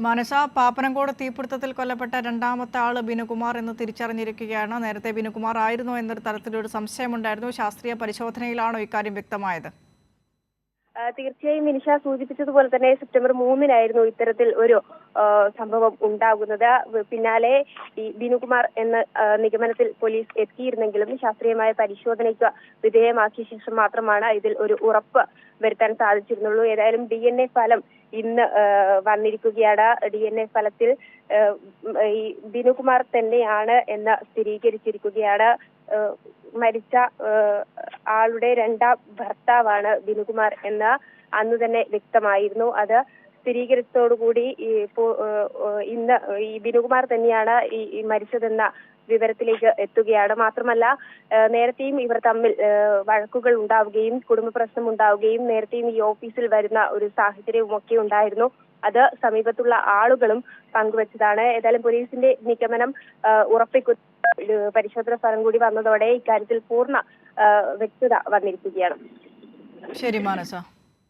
മനസ പാപ്പനംകോട് തീപിടുത്തത്തിൽ കൊല്ലപ്പെട്ട രണ്ടാമത്തെ ആള് ബിനുകുമാർ എന്ന് തിരിച്ചറിഞ്ഞിരിക്കുകയാണ്. നേരത്തെ ബിനുകുമാർ ആയിരുന്നോ എന്നൊരു തരത്തിലൊരു സംശയമുണ്ടായിരുന്നു. ശാസ്ത്രീയ പരിശോധനയിലാണോ ഇക്കാര്യം വ്യക്തമായത്? തീർച്ചയായും മിനിഷ സൂചിപ്പിച്ചതുപോലെ തന്നെ സെപ്റ്റംബർ 3-നായിരുന്നു ഇത്തരത്തിൽ ഒരു സംഭവം ഉണ്ടാകുന്നത്. പിന്നാലെ ഈ ബിനുകുമാർ എന്ന നിഗമനത്തിൽ പോലീസ് എത്തിയിരുന്നെങ്കിലും ശാസ്ത്രീയമായ പരിശോധനയ്ക്ക് വിധേയമാക്കിയ ശേഷം മാത്രമാണ് ഇതിൽ ഒരു ഉറപ്പ് വരുത്താൻ സാധിച്ചിരുന്നുള്ളൂ. ഏതായാലും DNA ഫലം ഇന്ന് വന്നിരിക്കുകയാണ്. DNA ഫലത്തിൽ ഈ ബിനുകുമാർ തന്നെയാണ് എന്ന് സ്ഥിരീകരിച്ചിരിക്കുകയാണ്. മരിച്ച ആളുടെ രണ്ടാം ഭർത്താവാണ് ബിനുകുമാർ എന്ന് അന്ന് തന്നെ വ്യക്തമായിരുന്നു. അത് സ്ഥിരീകരിച്ചതോടുകൂടി ഇന്ന് ഈ ബിനുകുമാർ തന്നെയാണ് ഈ മരിച്ചതെന്ന വിവരത്തിലേക്ക് എത്തുകയാണ്. മാത്രമല്ല നേരത്തെയും ഇവർ തമ്മിൽ വഴക്കുകൾ ഉണ്ടാവുകയും കുടുംബ പ്രശ്നം ഉണ്ടാവുകയും നേരത്തെയും ഈ ഓഫീസിൽ വരുന്ന ഒരു സാഹചര്യവും ഒക്കെ ഉണ്ടായിരുന്നു. അത് സമീപത്തുള്ള ആളുകളും പങ്കുവച്ചതാണ്. ഏതായാലും പോലീസിന്റെ നിഗമനം ഉറപ്പിക്കുന്ന പരിശോധന ഫലം കൂടി വന്നതോടെ ഇക്കാര്യത്തിൽ പൂർണ്ണ വ്യക്തത വന്നിരിക്കുകയാണ്. ശരി മാനസ.